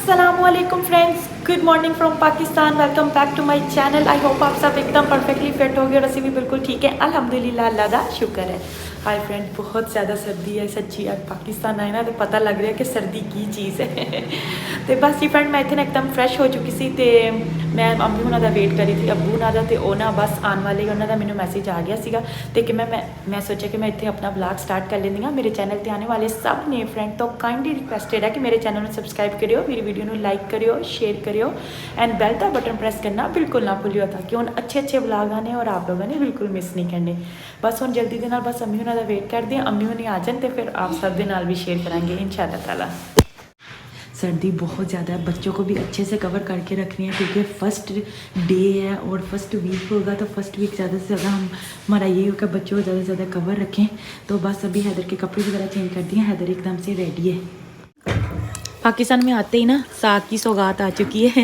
अस्सलामुअलैकुम friends, good morning from Pakistan. Welcome back to my channel. I hope आप सब एकदम परफेक्टली फिट हो गए और असी भी बिल्कुल ठीक है, अल्हम्दुलिल्लाह, अल्लाह दा शुक्र है। हाय फ्रेंड, बहुत ज़्यादा सर्दी है सच्ची। अब पाकिस्तान आए ना तो पता लग रहा है कि सर्दी की चीज़ है। तो बस जी फ्रेंड, मैं इतने एकदम फ्रैश हो चुकी सी ते मैं अम्मी हुणां दा वेट करी थी, अब्बू हुणां दा, ते ओह ना बस आने वाले उन्हों का मैंने मैसेज आ गया सीगा ते कि मैं सोचा कि मैं इतने अपना ब्लॉग स्टार्ट कर लेंदी हाँ। मेरे चैनल पर आने वाले सब ने फ्रेंड तो काइंडली रिक्वेस्टेड है कि मेरे चैनल में सबसक्राइब करियो, मेरी वीडियो में लाइक करियो, शेयर करियो एंड बेल का बटन प्रेस करना बिल्कुल ना भूलियो, ताकि हम अच्छे ब्लॉग आने और आप लोगों ने बिल्कुल मिस नहीं करने। बस हम जल्दी के नाल बस अम्मी हुणां दा वेट करते हैं, अम्मी हुणी आ जाए तो फिर आप सब के नाल भी शेयर करांगे इंशाअल्लाह ताला। सर्दी बहुत ज़्यादा है, बच्चों को भी अच्छे से कवर करके रखनी है क्योंकि फ़र्स्ट डे है और फर्स्ट वीक होगा, तो फर्स्ट वीक ज़्यादा से ज़्यादा हमारा ये होगा बच्चों को ज़्यादा से ज़्यादा कवर रखें। तो बस अभी हैदर के कपड़े वगैरह चेंज कर दिए, हैदर एकदम से रेडी है। पाकिस्तान में आते ही ना साग की सौगात आ चुकी है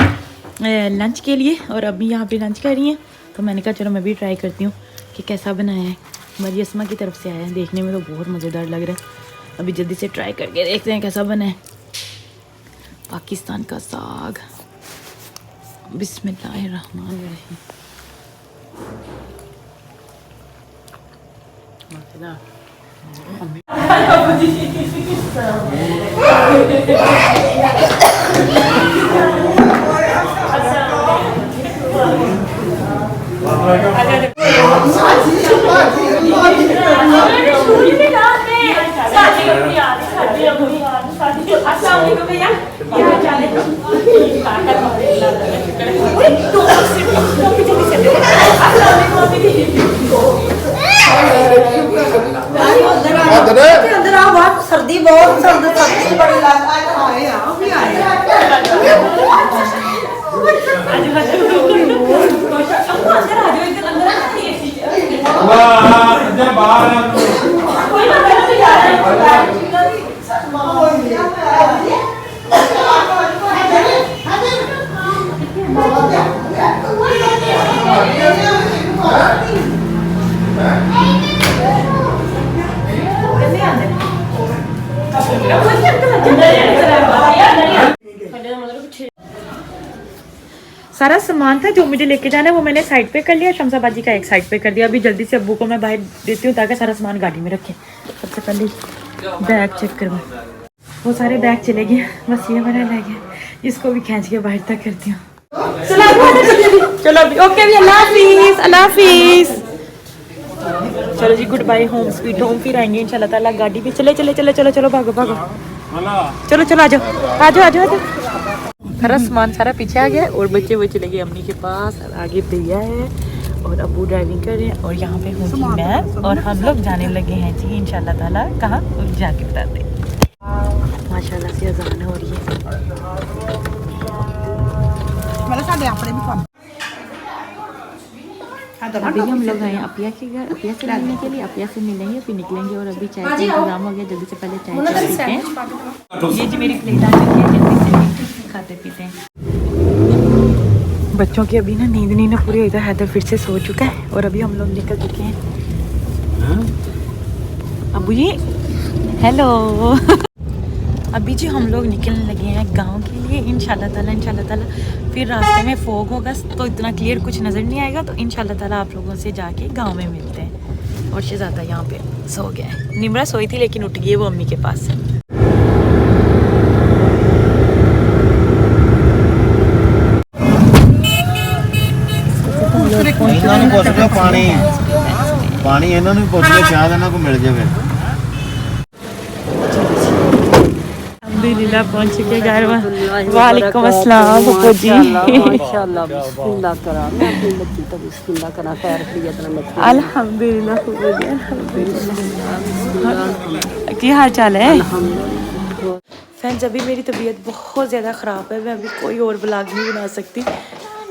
लंच के लिए, और अभी यहाँ पे लंच कर रही हैं। तो मैंने कहा चलो मैं भी ट्राई करती हूँ कि कैसा बनाया है। हमारी अस्मा की तरफ से आया है, देखने में तो बहुत मज़ेदार लग रहा है। अभी जल्दी से ट्राई करके देखते हैं कैसा बना है पाकिस्तान का साग। बिस्मिल्लाहिर्रहमानिर्रहीम। सर्दी बहुत सर्दी बड़ी आए सारा सामान था जो मुझे लेके जाना है वो मैंने साइड पे कर लिया, शमशाबाजी का एक साइड पे कर दिया। अभी जल्दी से अब्बू को मैं बाहर देती हूँ ताकि सारा सामान गाड़ी में रखें। सबसे पहले बैग चेक करवा, वो सारे बैग चले गए, बस ये वाला रह गया, इसको भी खींच के बाहर तक करती हूँ। चलो अभी ओके भी, अल्लाह हाफिज़, अल्लाह हाफिज़। चलो जी, good bye, home sweet home. फिर आएंगे इंशाल्लाह ताला। गाड़ी भी चले चले चले चलो चलो, भागो भागो, चलो चलो, आ जाओ आ जाओ आ जाओ। सारा सामान सारा पीछे आ गया और बच्चे वो चले गए अम्मी के पास। आगे भैया है और अब्बू ड्राइविंग कर रहे हैं और यहाँ पे हूँ मैं, और हम लोग जाने लगे हैं जी इंशाल्लाह ताला। कहाँ जाके बताते हैं। माशाल्लाह से अज़ान हो रही है। अभी हम लोग आए अपिया के घर, अपिया से मिलने के लिए। अपिया से मिलेंगे फिर निकलेंगे, और अभी चाय का इंतजाम हो गया। जल्दी से पहले चाय पीते हैं। ये जी मेरी प्लेट आ चुकी है, जल्दी से खाते पीते हैं। बच्चों की अभी ना नींद पूरी हुई, तो हैदर फिर से सो चुका है और अभी हम लोग निकल चुके हैं। अबू जी हेलो। अभी जी हम लोग निकलने लगे हैं गांव के लिए इंशाल्लाह ताला। फिर रास्ते में फोग होगा तो इतना क्लियर कुछ नज़र नहीं आएगा, तो इंशाल्लाह ताला आप लोगों से जाके गांव में मिलते हैं। और शहज़ादा यहाँ पे सो गया है। निमरा सोई थी लेकिन उठ गई है वो अम्मी के पास। पानी ਇਹਨਾਂ ਨੂੰ ਪੁੱਛ ਕੇ ਸ਼ਾਇਦ ਇਹਨਾਂ को मिल जाए। अल्हम्दुलिल्लाह पहुंच चुके घर में। वालेकुम अस्सलाम फूफो जी। माशाल्लाह, बिस्मिल्लाह करा, मैं अपनी बच्ची तो बिस्मिल्लाह करा, खैर खैरियत ना मत। अल्हम्दुलिल्लाह फूफो जी, अल्हम्दुलिल्लाह। क्या हाल चाल है फ्रेंड्स? अभी मेरी तबीयत बहुत ज़्यादा ख़राब है, मैं अभी कोई और व्लॉग नहीं बना सकती।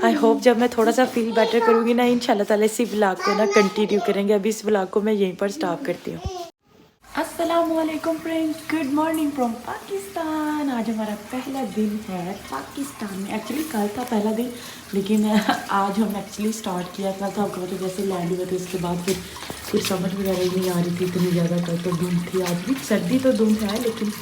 आई होप जब मैं थोड़ा सा फील बेटर करूँगी ना इंशाल्लाह ताला इसी व्लॉग को ना कंटिन्यू करेंगे। अभी इस व्लॉग को मैं यहीं पर स्टॉप करती हूँ। अस्सलामुअलैकुम friends, good morning from Pakistan. आज हमारा पहला दिन है पाकिस्तान में। एक्चुअली कल था पहला दिन, लेकिन आज हम एक्चुअली स्टार्ट किया था। तो आपको पता जैसे लैंड हुआ था उसके बाद फिर समझ वगैरह नहीं आ रही थी इतनी ज़्यादा। कल तो धुंध थी, आज भी सर्दी तो धुंध है, लेकिन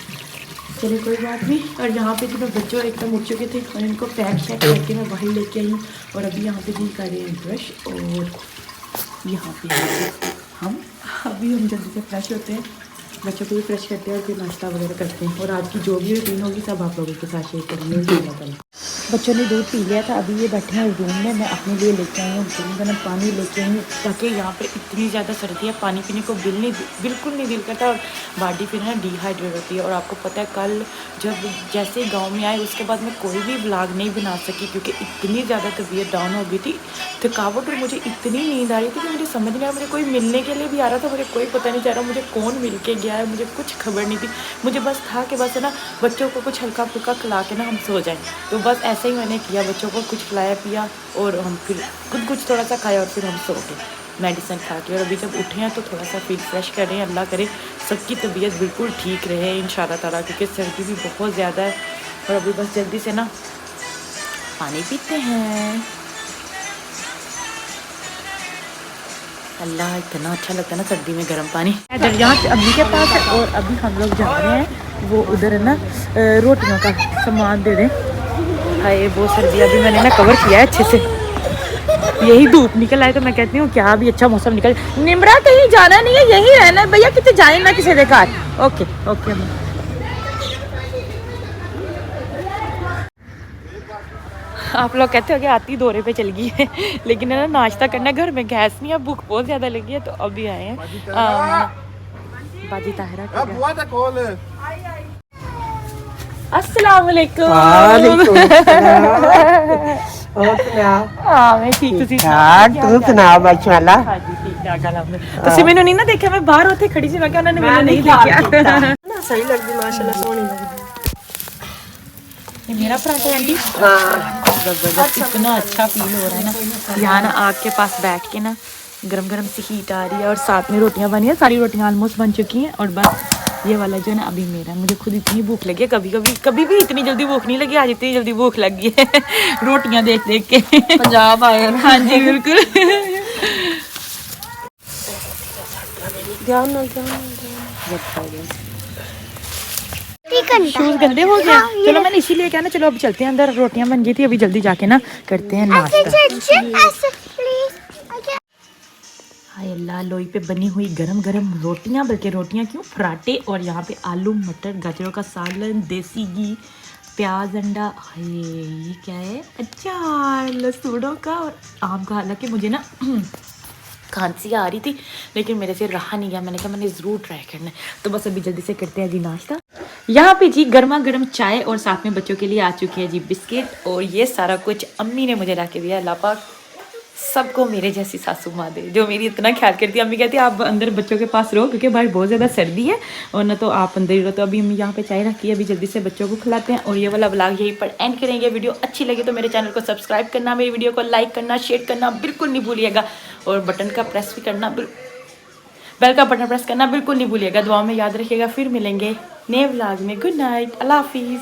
चलिए कोई बात नहीं। और यहाँ पे जो मैं बच्चों एकदम उठ चुके थे और इनको पैक शैक करके मैं बाहर लेके आई हूँ। और अभी यहाँ पे जी कर रहे हैं ब्रश। और यहाँ पे हम जल्दी से फ्रेश होते हैं, बच्चों को भी फ्रेश करते हैं और फिर नाश्ता वगैरह करते हैं। और आज की जो भी रूटीन होगी सब आप लोगों के साथ शेयर करेंगे। बच्चों ने दूध पी लिया था, अभी ये बैठे हैं रूम में। मैं अपने लिए लेके आई हूँ गर्म पानी लेके आई हूँ, ताकि यहाँ पे इतनी ज़्यादा सर्दी है, पानी पीने को बिल्कुल नहीं दिल करता और बॉडी फिर ना डिहाइड्रेट होती है। और आपको पता है कल जब जैसे गांव में आए उसके बाद मैं कोई भी व्लॉग नहीं बना सकी, क्योंकि इतनी ज़्यादा तबीयत डाउन हो गई थी, थकावट, और मुझे इतनी नींद आ रही थी कि मुझे समझ नहीं आ रहा। मुझे कोई मिलने के लिए भी आ रहा था, मुझे कोई पता नहीं चल रहा मुझे कौन मिल के गया है, मुझे कुछ खबर नहीं थी। मुझे बस था कि बस है ना बच्चों को कुछ हल्का फुल्का खिला के ना हम सो जाएं। तो बस ऐसे ही मैंने किया, बच्चों को कुछ खिलाया पिया और हम फिर खुद कुछ थोड़ा सा खाया और फिर हम सो गए मेडिसिन खा के। और अभी जब उठे हैं तो थोड़ा सा फील फ्रेश कर रहे हैं। अल्लाह करे सबकी तबीयत बिल्कुल ठीक रहे इंशाल्लाह ताला, क्योंकि सर्दी भी बहुत ज़्यादा है। और अभी बस जल्दी से ना पानी पीते हैं। अल्लाह इतना अच्छा लगता है ना सर्दी में गर्म पानी। दरिया अभी के पास है और अभी हम लोग जा रहे हैं वो उधर है ना रोटियों का सामान दे दें। हाय वो सर्दी अभी मैंने ना कवर किया है अच्छे से। यही धूप निकल आए तो मैं कहती हूँ क्या अभी अच्छा मौसम निकल। निमरा कहीं जाना नहीं है, यही रहना भैया, कितने जाए ना किसी के घर। Okay okay. आप लोग कहते हो कि आती दौरे पे चल गई है, लेकिन है ना नाश्ता करना, घर में गैस नहीं है, भूख बहुत ज़्यादा लगी है, तो अभी आए हैं। बाजी ताहिरा अस्सलाम वालेकुम। हाँ मैं ठीक हूँ। तू सुना माशाल्लाह। हाँ जी ठीक ठाक अलहम्दुलिल्लाह। तो सिमी नहीं ना देखा, मैं बाहर होते खड़ी सी, मैं क्या उन्होंने मैंने नहीं देखा। सही लगती माशाल्लाह, सोहनी लगती। ये मेरा पराठा है आंटी। जबरदस्त, इतना अच्छा फील हो रहा है ना यहाँ ना आग के पास बैठ के ना, गरम गरम सी हीट आ रही है और साथ में रोटियां बनी है। सारी रोटियां ऑलमोस्ट बन चुकी हैं और बस ये वाला जो है ना अभी मेरा है। मुझे खुद इतनी भूख लगी है, कभी भी इतनी जल्दी भूख नहीं लगी, आज इतनी जल्दी भूख लग गई है रोटियां देख देख के। पंजाब आए हैं। हाँ जी बिल्कुल। शूज गंदे हो गए। चलो मैंने इसीलिए क्या ना, चलो अब चलते हैं अंदर, रोटियां बन गई थी, अभी जल्दी जाके ना करते हैं नाश्ता। हाय अल्लाह, लोई पे बनी हुई गरम गरम रोटियां, बल्कि रोटियां क्यों पराठे, और यहाँ पे आलू मटर गाजरों का सालन, देसी घी, प्याज, अंडा, हाय ये क्या है, अचार लहसुनों का और आम का। हालांकि मुझे ना खांसी आ रही थी लेकिन मेरे से रहा नहीं गया, मैंने कहा मैंने ज़रूर ट्राई करना है। तो बस अभी जल्दी से करते हैं जी नाश्ता। यहाँ पे जी गर्मा गर्म चाय और साथ में बच्चों के लिए आ चुकी है जी बिस्किट, और ये सारा कुछ अम्मी ने मुझे ला के दिया। अल्लाह पाक सबको मेरे जैसी सासू माँ दे जो मेरी इतना ख्याल करती है। अम्मी कहती है आप अंदर बच्चों के पास रहो क्योंकि बाहर बहुत ज़्यादा सर्दी है, और ना तो आप अंदर ही रहो। तो अभी हम यहाँ पे चाय रखी है, अभी जल्दी से बच्चों को खिलाते हैं और ये वाला व्लॉग यहीं पर एंड करेंगे। वीडियो अच्छी लगी तो मेरे चैनल को सब्सक्राइब करना, मेरी वीडियो को लाइक करना, शेयर करना बिल्कुल नहीं भूलिएगा, और बटन का प्रेस भी करना, बेल का बटन प्रेस करना बिल्कुल नहीं भूलिएगा। दुआ में याद रखिएगा। फिर मिलेंगे नए व्लॉग में। गुड नाइट, अल्लाह हाफिज़।